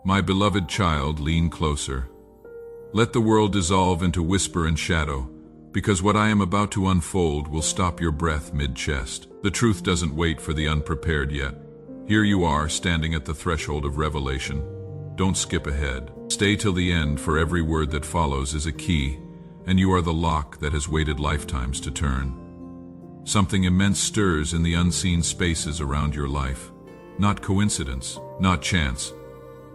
My beloved child, lean closer. Let the world dissolve into whisper and shadow, because what I am about to unfold will stop your breath mid-chest. The truth doesn't wait for the unprepared yet. Here you are, standing at the threshold of revelation. Don't skip ahead. Stay till the end, for every word that follows is a key, and you are the lock that has waited lifetimes to turn. Something immense stirs in the unseen spaces around your life. Not coincidence, not chance.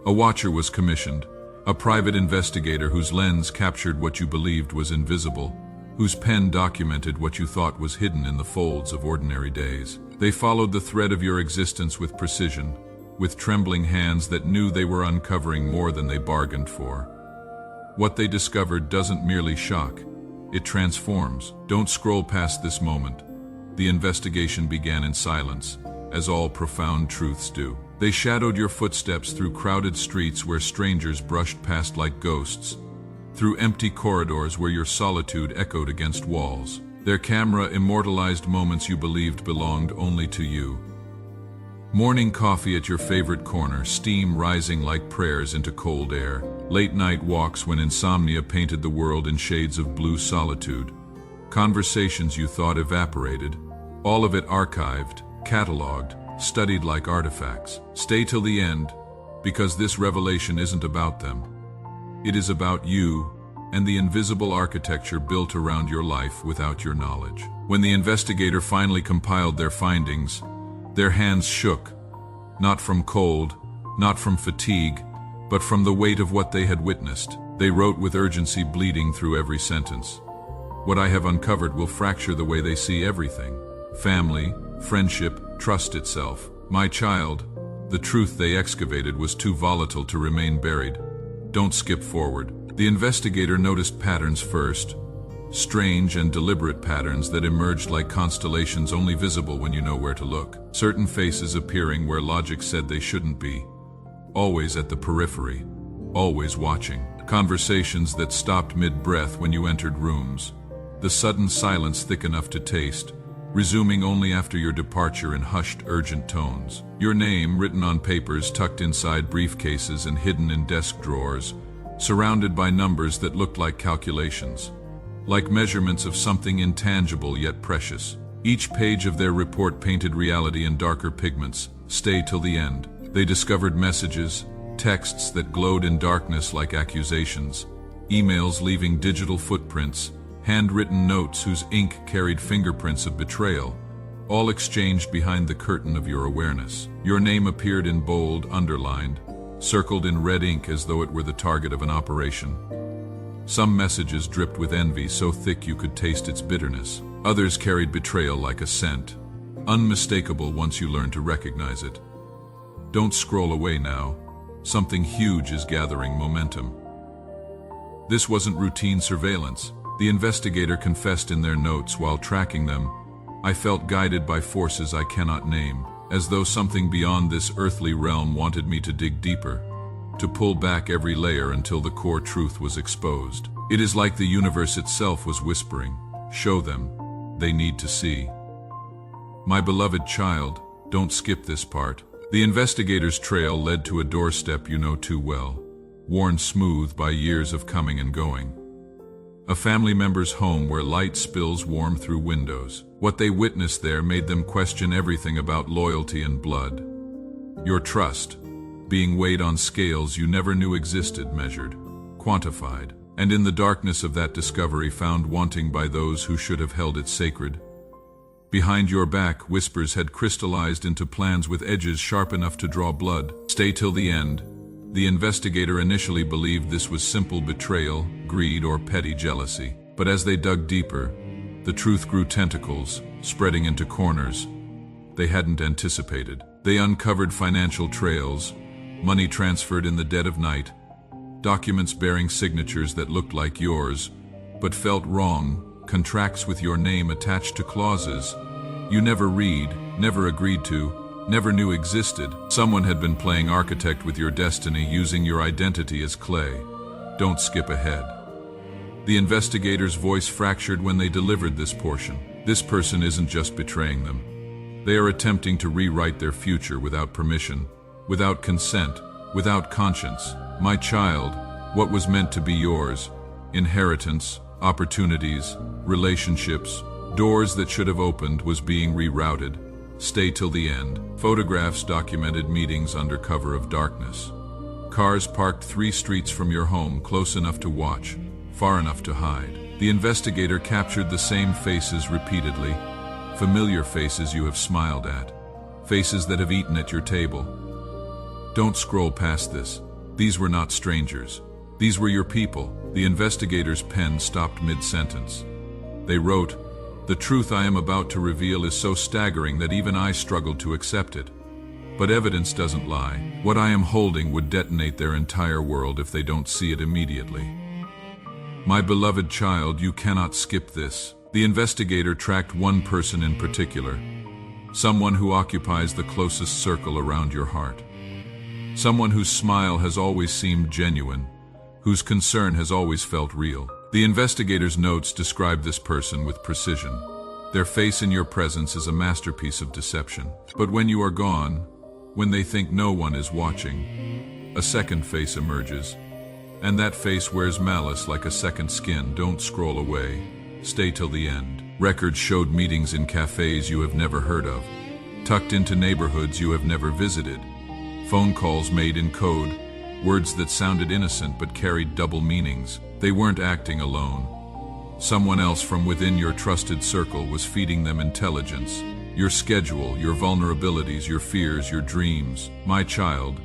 A watcher was commissioned, a private investigator whose lens captured what you believed was invisible, whose pen documented what you thought was hidden in the folds of ordinary days. They followed the thread of your existence with precision, with trembling hands that knew they were uncovering more than they bargained for. What they discovered doesn't merely shock, it transforms. Don't scroll past this moment. The investigation began in silence, as all profound truths do. They shadowed your footsteps through crowded streets where strangers brushed past like ghosts, through empty corridors where your solitude echoed against walls. Their camera immortalized moments you believed belonged only to you. Morning coffee at your favorite corner, steam rising like prayers into cold air, late-night walks when insomnia painted the world in shades of blue solitude, conversations you thought evaporated, all of it archived, cataloged, studied like artifacts. Stay till the end, because this revelation isn't about them. It is about you and the invisible architecture built around your life without your knowledge. When the investigator finally compiled their findings, their hands shook, not from cold, not from fatigue, but from the weight of what they had witnessed. They wrote with urgency bleeding through every sentence. What I have uncovered will fracture the way they see everything. Family, friendship, trust itself. My child, the truth they excavated was too volatile to remain buried. Don't skip forward. The investigator noticed patterns first, strange and deliberate patterns that emerged like constellations only visible when you know where to look. Certain faces appearing where logic said they shouldn't be. Always at the periphery, always watching. Conversations that stopped mid-breath when you entered rooms. The sudden silence thick enough to taste, resuming only after your departure in hushed, urgent tones. Your name written on papers tucked inside briefcases and hidden in desk drawers, surrounded by numbers that looked like calculations, like measurements of something intangible yet precious. Each page of their report painted reality in darker pigments. Stay till the end. They discovered messages, texts that glowed in darkness like accusations, emails leaving digital footprints, handwritten notes whose ink carried fingerprints of betrayal, all exchanged behind the curtain of your awareness. Your name appeared in bold, underlined, circled in red ink as though it were the target of an operation. Some messages dripped with envy so thick you could taste its bitterness. Others carried betrayal like a scent, unmistakable once you learned to recognize it. Don't scroll away now. Something huge is gathering momentum. This wasn't routine surveillance. The investigator confessed in their notes while tracking them, I felt guided by forces I cannot name, as though something beyond this earthly realm wanted me to dig deeper, to pull back every layer until the core truth was exposed. It is like the universe itself was whispering, show them, they need to see. My beloved child, don't skip this part. The investigator's trail led to a doorstep you know too well, worn smooth by years of coming and going. A family member's home where light spills warm through windows. What they witnessed there made them question everything about loyalty and blood. Your trust, being weighed on scales you never knew existed, measured, quantified, and in the darkness of that discovery found wanting by those who should have held it sacred. Behind your back, whispers had crystallized into plans with edges sharp enough to draw blood. Stay till the end. The investigator initially believed this was simple betrayal, greed, or petty jealousy. But as they dug deeper, the truth grew tentacles, spreading into corners they hadn't anticipated. They uncovered financial trails, money transferred in the dead of night, documents bearing signatures that looked like yours, but felt wrong, contracts with your name attached to clauses you never read, never agreed to, never knew existed. Someone had been playing architect with your destiny, using your identity as clay. Don't skip ahead. The investigator's voice fractured when they delivered this portion. This person isn't just betraying them. They are attempting to rewrite their future without permission, without consent, without conscience. My child, what was meant to be yours, inheritance, opportunities, relationships, doors that should have opened, was being rerouted. Stay till the end. Photographs documented meetings under cover of darkness. Cars parked 3 streets from your home, close enough to watch, far enough to hide. The investigator captured the same faces repeatedly, familiar faces you have smiled at, faces that have eaten at your table. Don't scroll past this. These were not strangers. These were your people. The investigator's pen stopped mid-sentence. They wrote, "The truth I am about to reveal is so staggering that even I struggled to accept it. But evidence doesn't lie. What I am holding would detonate their entire world if they don't see it immediately. My beloved child, you cannot skip this." The investigator tracked one person in particular, someone who occupies the closest circle around your heart. Someone whose smile has always seemed genuine, whose concern has always felt real. The investigator's notes describe this person with precision. Their face in your presence is a masterpiece of deception. But when you are gone, when they think no one is watching, a second face emerges. And that face wears malice like a second skin. Don't scroll away. Stay till the end. Records showed meetings in cafes you have never heard of, tucked into neighborhoods you have never visited. Phone calls made in code, words that sounded innocent but carried double meanings. They weren't acting alone. Someone else from within your trusted circle was feeding them intelligence. Your schedule, your vulnerabilities, your fears, your dreams. My child,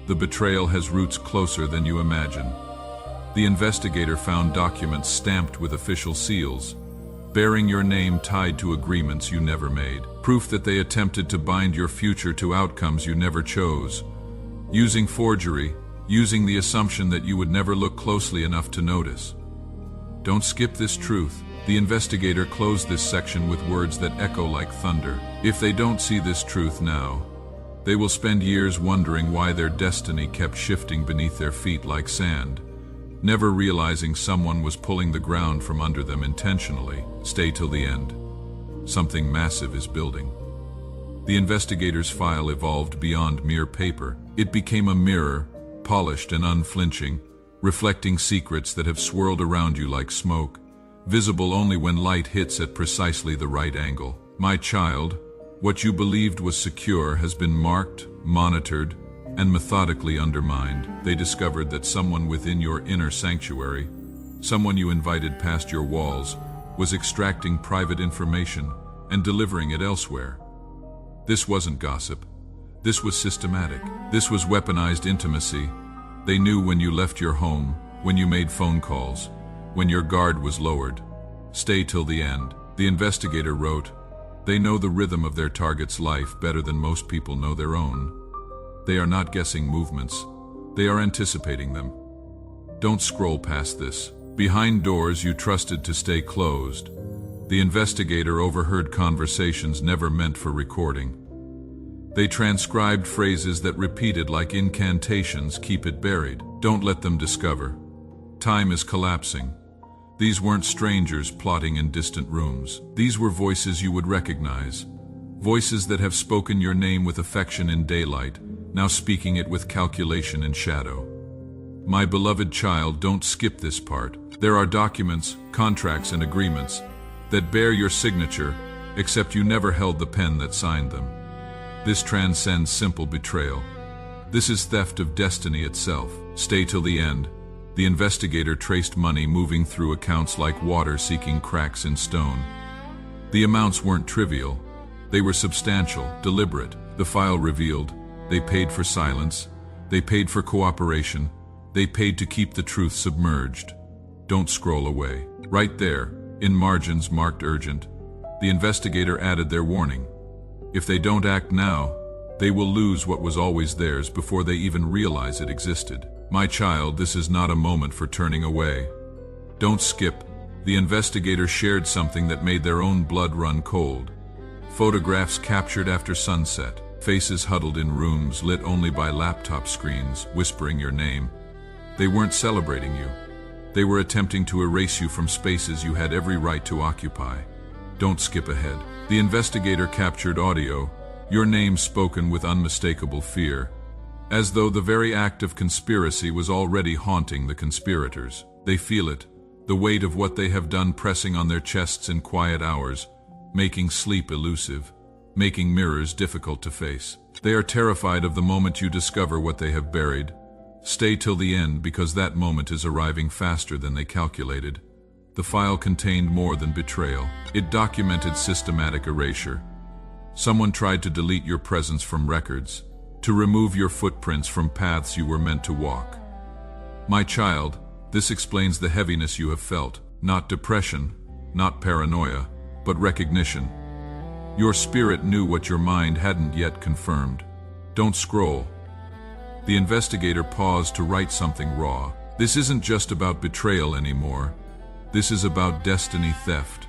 the betrayal has roots closer than you imagine. The investigator found documents stamped with official seals, bearing your name tied to agreements you never made. Proof that they attempted to bind your future to outcomes you never chose. Using forgery, using the assumption that you would never look closely enough to notice. Don't skip this truth. The investigator closed this section with words that echo like thunder. If they don't see this truth now, they will spend years wondering why their destiny kept shifting beneath their feet like sand, never realizing someone was pulling the ground from under them intentionally. Stay till the end. Something massive is building. The investigator's file evolved beyond mere paper. It became a mirror, polished and unflinching, reflecting secrets that have swirled around you like smoke, visible only when light hits at precisely the right angle. My child, what you believed was secure has been marked, monitored, and methodically undermined. They discovered that someone within your inner sanctuary, someone you invited past your walls, was extracting private information and delivering it elsewhere. This wasn't gossip. This was systematic. This was weaponized intimacy. They knew when you left your home, when you made phone calls, when your guard was lowered. Stay till the end. The investigator wrote, "They know the rhythm of their target's life better than most people know their own. They are not guessing movements. They are anticipating them." Don't scroll past this. Behind doors you trusted to stay closed, the investigator overheard conversations never meant for recording. They transcribed phrases that repeated like incantations, "Keep it buried. Don't let them discover." Time is collapsing. These weren't strangers plotting in distant rooms. These were voices you would recognize. Voices that have spoken your name with affection in daylight, now speaking it with calculation in shadow. My beloved child, don't skip this part. There are documents, contracts, and agreements that bear your signature, except you never held the pen that signed them. This transcends simple betrayal. This is theft of destiny itself. Stay till the end. The investigator traced money moving through accounts like water seeking cracks in stone. The amounts weren't trivial. They were substantial, deliberate. The file revealed they paid for silence, they paid for cooperation, they paid to keep the truth submerged. Don't scroll away. Right there, in margins marked urgent, the investigator added their warning. If they don't act now, they will lose what was always theirs before they even realize it existed. My child, this is not a moment for turning away. Don't skip. The investigator shared something that made their own blood run cold. Photographs captured after sunset, faces huddled in rooms lit only by laptop screens, whispering your name. They weren't celebrating you. They were attempting to erase you from spaces you had every right to occupy. Don't skip ahead. The investigator captured audio, your name spoken with unmistakable fear. as though the very act of conspiracy was already haunting the conspirators. They feel it, the weight of what they have done pressing on their chests in quiet hours, making sleep elusive, making mirrors difficult to face. They are terrified of the moment you discover what they have buried. Stay till the end, because that moment is arriving faster than they calculated. The file contained more than betrayal. It documented systematic erasure. Someone tried to delete your presence from records, to remove your footprints from paths you were meant to walk. My child, this explains the heaviness you have felt. Not depression, not paranoia, but recognition. Your spirit knew what your mind hadn't yet confirmed. Don't scroll. The investigator paused to write something raw. This isn't just about betrayal anymore. This is about destiny theft.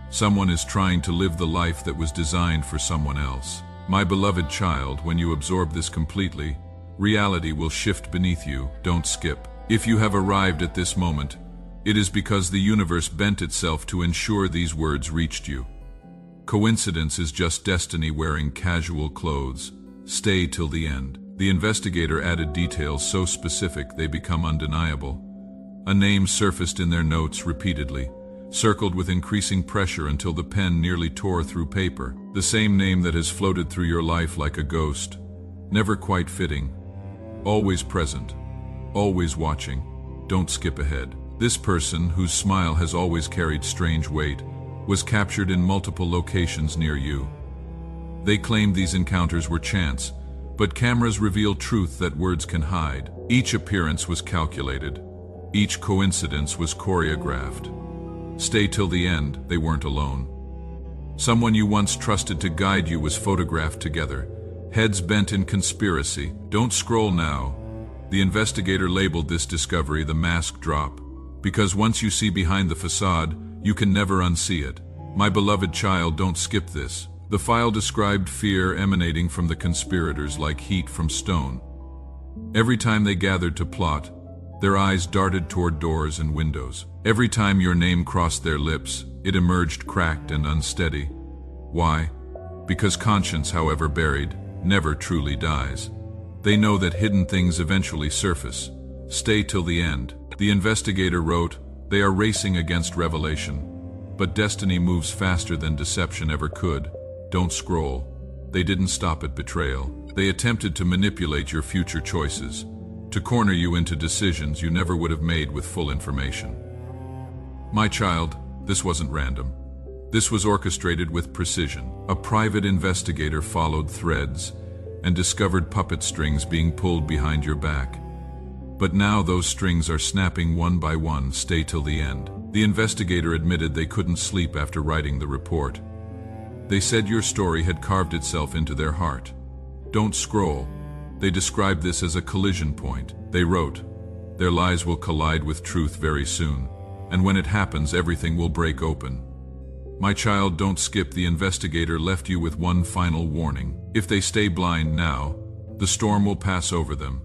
Someone is trying to live the life that was designed for someone else. My beloved child, when you absorb this completely, reality will shift beneath you. Don't skip. If you have arrived at this moment, it is because the universe bent itself to ensure these words reached you. Coincidence is just destiny wearing casual clothes. Stay till the end. The investigator added details so specific they become undeniable. A name surfaced in their notes repeatedly, circled with increasing pressure until the pen nearly tore through paper. The same name that has floated through your life like a ghost, never quite fitting, always present, always watching. Don't skip ahead. This person, whose smile has always carried strange weight, was captured in multiple locations near you. They claimed these encounters were chance, but cameras reveal truth that words can hide. Each appearance was calculated. Each coincidence was choreographed. Stay till the end, they weren't alone. Someone you once trusted to guide you was photographed together, heads bent in conspiracy. Don't scroll now. The investigator labeled this discovery the mask drop, because once you see behind the facade, you can never unsee it. My beloved child, don't skip this. The file described fear emanating from the conspirators like heat from stone. Every time they gathered to plot, their eyes darted toward doors and windows. Every time your name crossed their lips, it emerged cracked and unsteady. Why? Because conscience, however buried, never truly dies. They know that hidden things eventually surface. Stay till the end. The investigator wrote, they are racing against revelation. But destiny moves faster than deception ever could. Don't scroll. They didn't stop at betrayal. They attempted to manipulate your future choices, to corner you into decisions you never would have made with full information. My child, this wasn't random. This was orchestrated with precision. A private investigator followed threads and discovered puppet strings being pulled behind your back. But now those strings are snapping one by one. Stay till the end. The investigator admitted they couldn't sleep after writing the report. They said your story had carved itself into their heart. Don't scroll. They described this as a collision point. They wrote, their lies will collide with truth very soon, and when it happens, everything will break open. My child, don't skip. The investigator left you with one final warning. If they stay blind now, the storm will pass over them,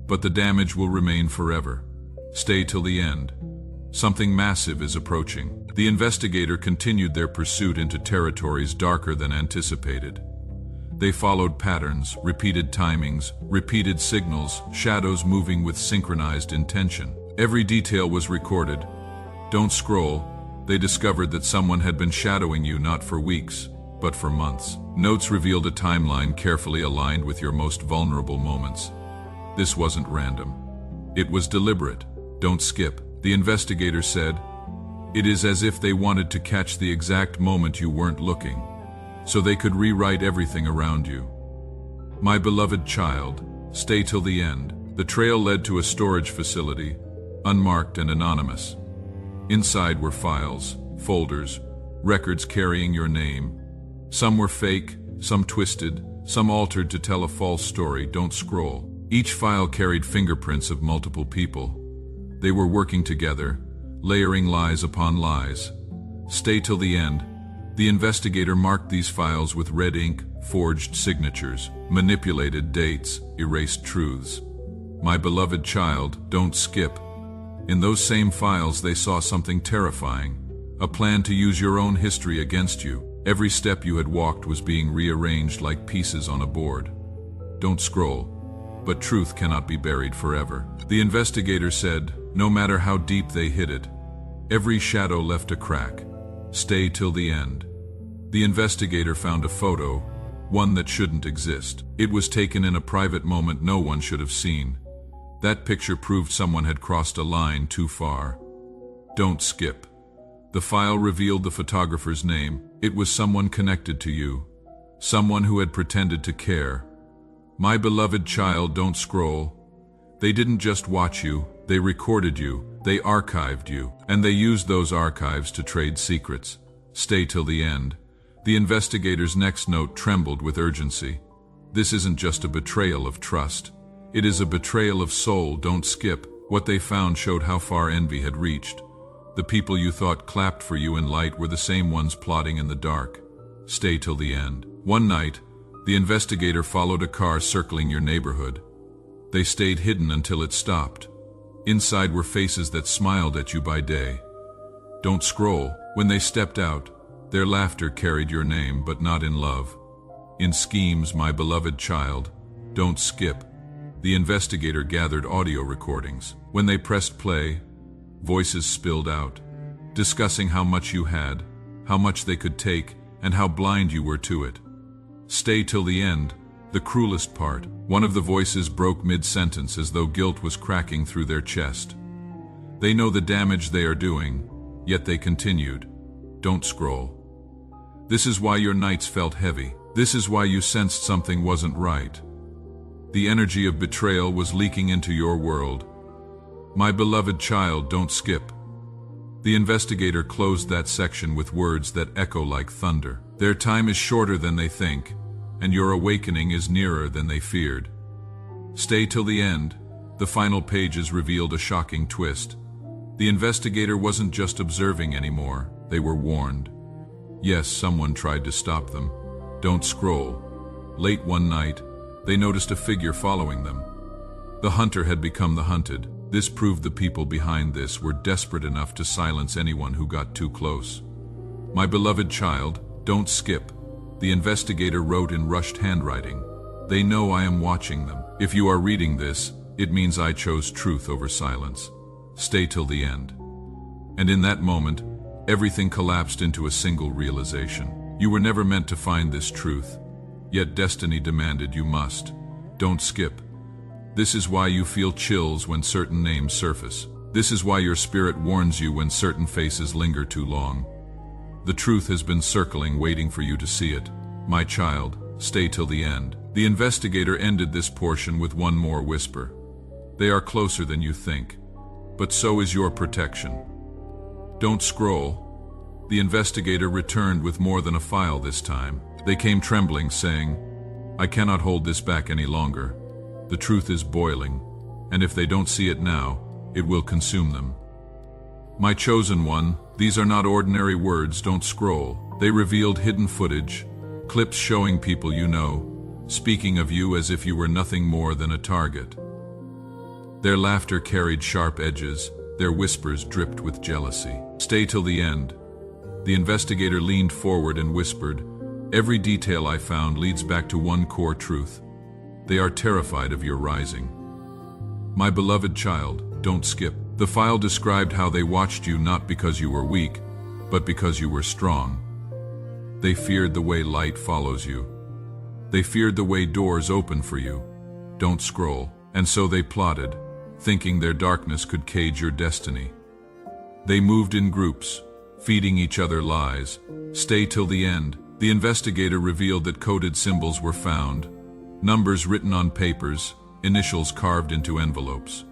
but the damage will remain forever. Stay till the end. Something massive is approaching. The investigator continued their pursuit into territories darker than anticipated. They followed patterns, repeated timings, repeated signals, shadows moving with synchronized intention. Every detail was recorded. Don't scroll. They discovered that someone had been shadowing you not for weeks, but for months. Notes revealed a timeline carefully aligned with your most vulnerable moments. This wasn't random. It was deliberate. Don't skip. The investigator said, it is as if they wanted to catch the exact moment you weren't looking, so they could rewrite everything around you. My beloved child, stay till the end. The trail led to a storage facility, unmarked and anonymous. Inside were files, folders, records carrying your name. Some were fake, some twisted, some altered to tell a false story. Don't scroll. Each file carried fingerprints of multiple people. They were working together, layering lies upon lies. Stay till the end. The investigator marked these files with red ink, forged signatures, manipulated dates, erased truths. My beloved child, don't skip. In those same files they saw something terrifying, a plan to use your own history against you. Every step you had walked was being rearranged like pieces on a board. Don't scroll. but truth cannot be buried forever. The investigator said, no matter how deep they hid it, every shadow left a crack. Stay till the end. The investigator found a photo, one that shouldn't exist. It was taken in a private moment no one should have seen. That picture proved someone had crossed a line too far. Don't skip. The file revealed the photographer's name. It was someone connected to you. Someone who had pretended to care. My beloved child, don't scroll. They didn't just watch you, they recorded you, they archived you, and they used those archives to trade secrets. Stay till the end. The investigator's next note trembled with urgency. This isn't just a betrayal of trust. It is a betrayal of soul. Don't skip. What they found showed how far envy had reached. The people you thought clapped for you in light were the same ones plotting in the dark. Stay till the end. One night, the investigator followed a car circling your neighborhood. They stayed hidden until it stopped. Inside were faces that smiled at you by day. Don't scroll. When they stepped out, their laughter carried your name, but not in love. In schemes, my beloved child, don't skip. The investigator gathered audio recordings. When they pressed play, voices spilled out, discussing how much you had, how much they could take, and how blind you were to it. Stay till the end, the cruelest part. One of the voices broke mid-sentence as though guilt was cracking through their chest. They know the damage they are doing, yet they continued. Don't scroll. This is why your nights felt heavy. This is why you sensed something wasn't right. The energy of betrayal was leaking into your world. My beloved child, don't skip. The investigator closed that section with words that echo like thunder. Their time is shorter than they think, and your awakening is nearer than they feared. Stay till the end. The final pages revealed a shocking twist. The investigator wasn't just observing anymore, they were warned. Yes, someone tried to stop them. Don't scroll. Late one night, they noticed a figure following them. The hunter had become the hunted. This proved the people behind this were desperate enough to silence anyone who got too close. My beloved child, don't skip. The investigator wrote in rushed handwriting. They know I am watching them. If you are reading this, it means I chose truth over silence. Stay till the end. And in that moment, everything collapsed into a single realization. You were never meant to find this truth, yet destiny demanded you must. Don't skip. This is why you feel chills when certain names surface. This is why your spirit warns you when certain faces linger too long. The truth has been circling, waiting for you to see it. My child, stay till the end. The investigator ended this portion with one more whisper. They are closer than you think, but so is your protection. Don't scroll. The investigator returned with more than a file this time. They came trembling, saying, I cannot hold this back any longer. The truth is boiling, and if they don't see it now, it will consume them. My chosen one, these are not ordinary words. Don't scroll. They revealed hidden footage, clips showing people you know, speaking of you as if you were nothing more than a target. Their laughter carried sharp edges, their whispers dripped with jealousy. Stay till the end. The investigator leaned forward and whispered, every detail I found leads back to one core truth. They are terrified of your rising. My beloved child, don't skip. The file described how they watched you not because you were weak, but because you were strong. They feared the way light follows you. They feared the way doors open for you. Don't scroll. And so they plotted, thinking their darkness could cage your destiny. They moved in groups, feeding each other lies. Stay till the end. The investigator revealed that coded symbols were found, numbers written on papers, initials carved into envelopes.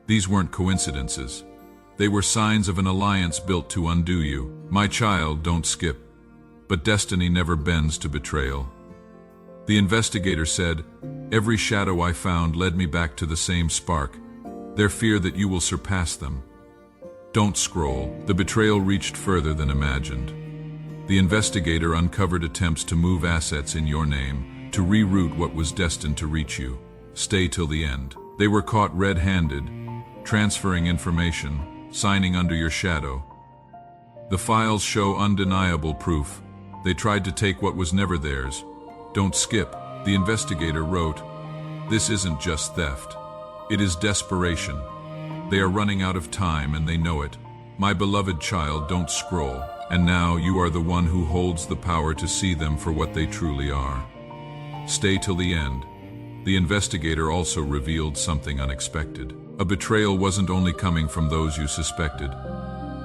These weren't coincidences. They were signs of an alliance built to undo you. My child, don't skip. But destiny never bends to betrayal. The investigator said, every shadow I found led me back to the same spark, their fear that you will surpass them. Don't scroll. The betrayal reached further than imagined. The investigator uncovered attempts to move assets in your name, to reroute what was destined to reach you. Stay till the end. They were caught red-handed, transferring information, signing under your shadow. The files show undeniable proof. They tried to take what was never theirs. Don't skip. The investigator wrote, This isn't just theft. It is desperation. They are running out of time and they know it. My beloved child, don't scroll. And now you are the one who holds the power to see them for what they truly are. Stay till the end. The investigator also revealed something unexpected. A betrayal wasn't only coming from those you suspected.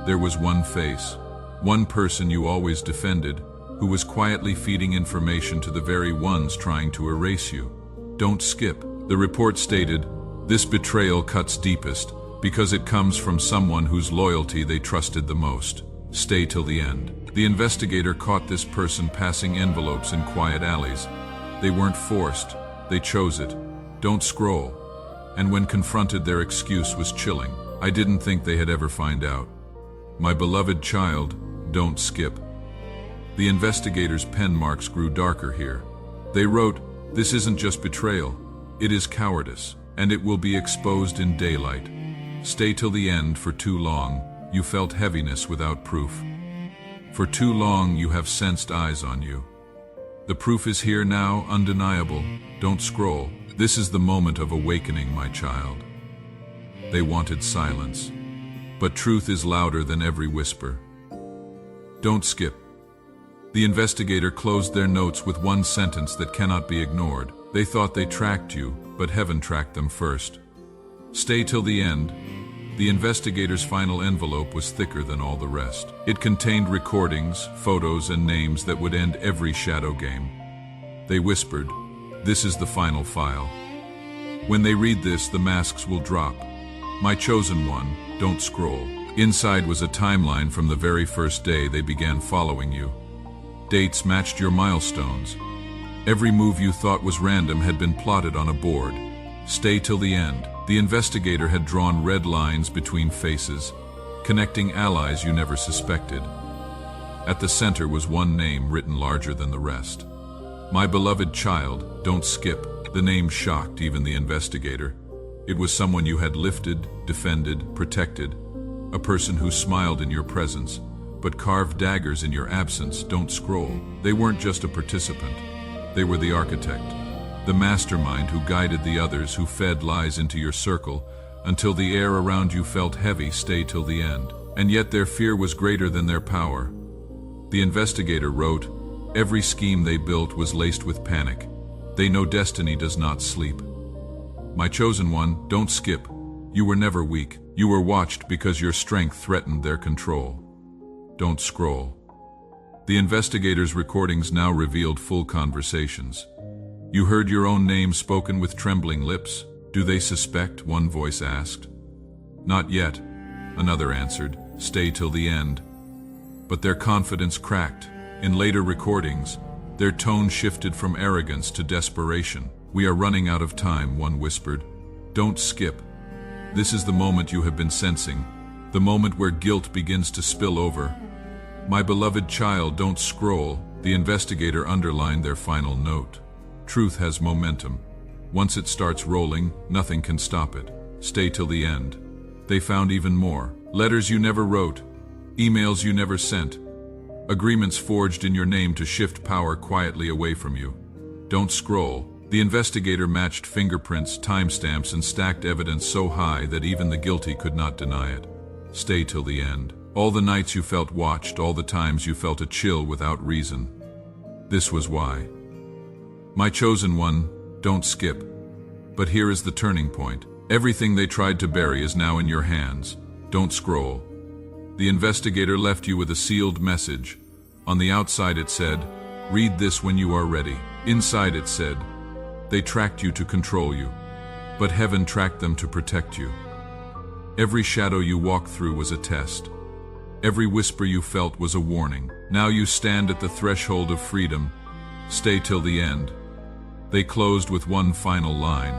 There was one face, one person you always defended, who was quietly feeding information to the very ones trying to erase you. Don't skip. The report stated, this betrayal cuts deepest because it comes from someone whose loyalty they trusted the most. Stay till the end. The investigator caught this person passing envelopes in quiet alleys. They weren't forced, they chose it. Don't scroll. And when confronted, their excuse was chilling. I didn't think they had ever find out. My beloved child, don't skip. The investigator's pen marks grew darker here. They wrote, this isn't just betrayal, it is cowardice, and it will be exposed in daylight. Stay till the end. For too long, you felt heaviness without proof. For too long, you have sensed eyes on you. The proof is here now, undeniable. Don't scroll. This is the moment of awakening, my child. They wanted silence, but truth is louder than every whisper. Don't skip. The investigator closed their notes with one sentence that cannot be ignored. They thought they tracked you, but heaven tracked them first. Stay till the end. The investigator's final envelope was thicker than all the rest. It contained recordings, photos, and names that would end every shadow game. They whispered, this is the final file. When they read this, the masks will drop. My chosen one, don't scroll. Inside was a timeline from the very first day they began following you. Dates matched your milestones. Every move you thought was random had been plotted on a board. Stay till the end. The investigator had drawn red lines between faces, connecting allies you never suspected. At the center was one name written larger than the rest. My beloved child, don't skip. The name shocked even the investigator. It was someone you had lifted, defended, protected, a person who smiled in your presence, but carved daggers in your absence. Don't scroll. They weren't just a participant. They were the architect, the mastermind who guided the others, who fed lies into your circle until the air around you felt heavy. Stay till the end. And yet their fear was greater than their power. The investigator wrote, every scheme they built was laced with panic. They know destiny does not sleep. My chosen one, don't skip. You were never weak. You were watched because your strength threatened their control. Don't scroll. The investigator's recordings now revealed full conversations. You heard your own name spoken with trembling lips. Do they suspect? One voice asked. Not yet, another answered. Stay till the end. But their confidence cracked. In later recordings, their tone shifted from arrogance to desperation. We are running out of time, one whispered. Don't skip. This is the moment you have been sensing, the moment where guilt begins to spill over. My beloved child, don't scroll. The investigator underlined their final note. Truth has momentum. Once it starts rolling, nothing can stop it. Stay till the end. They found even more. Letters you never wrote, emails you never sent, agreements forged in your name to shift power quietly away from you. Don't scroll. The investigator matched fingerprints, timestamps, and stacked evidence so high that even the guilty could not deny it. Stay till the end. All the nights you felt watched, all the times you felt a chill without reason. This was why. My chosen one, don't skip. But here is the turning point. Everything they tried to bury is now in your hands. Don't scroll. The investigator left you with a sealed message. On the outside it said, read this when you are ready. Inside it said, they tracked you to control you, but heaven tracked them to protect you. Every shadow you walked through was a test. Every whisper you felt was a warning. Now you stand at the threshold of freedom. Stay till the end. They closed with one final line.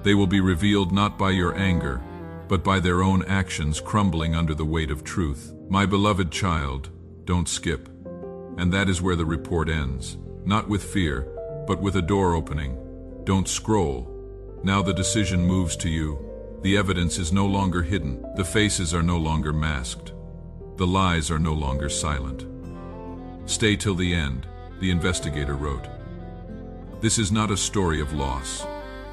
They will be revealed not by your anger, but by their own actions crumbling under the weight of truth. My beloved child, don't skip. And that is where the report ends. Not with fear, but with a door opening. Don't scroll. Now the decision moves to you. The evidence is no longer hidden. The faces are no longer masked. The lies are no longer silent. Stay till the end, the investigator wrote. This is not a story of loss.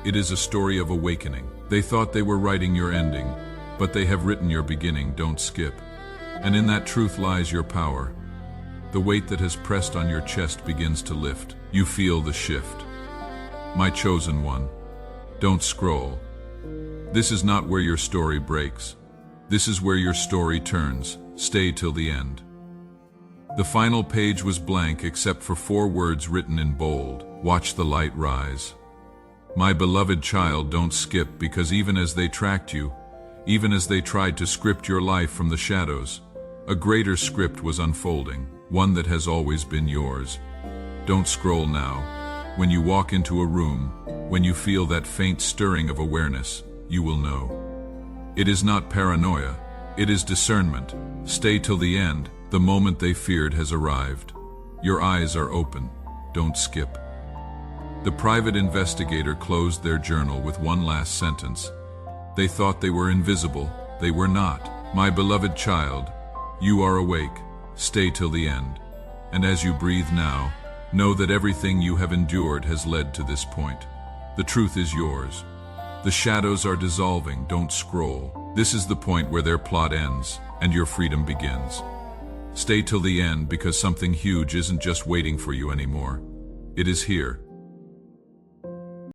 It is a story of awakening. They thought they were writing your ending, but they have written your beginning. Don't skip. And in that truth lies your power. The weight that has pressed on your chest begins to lift. You feel the shift. My chosen one, don't scroll. This is not where your story breaks. This is where your story turns. Stay till the end. The final page was blank except for 4 words written in bold. Watch the light rise. My beloved child, don't skip, because even as they tracked you, even as they tried to script your life from the shadows, a greater script was unfolding, one that has always been yours. Don't scroll now. When you walk into a room, when you feel that faint stirring of awareness, you will know. It is not paranoia, it is discernment. Stay till the end. The moment they feared has arrived. Your eyes are open. Don't skip. The private investigator closed their journal with one last sentence. They thought they were invisible. They were not. My beloved child, you are awake. Stay till the end. And as you breathe now, know that everything you have endured has led to this point. The truth is yours. The shadows are dissolving. Don't scroll. This is the point where their plot ends and your freedom begins. Stay till the end, because something huge isn't just waiting for you anymore. It is here.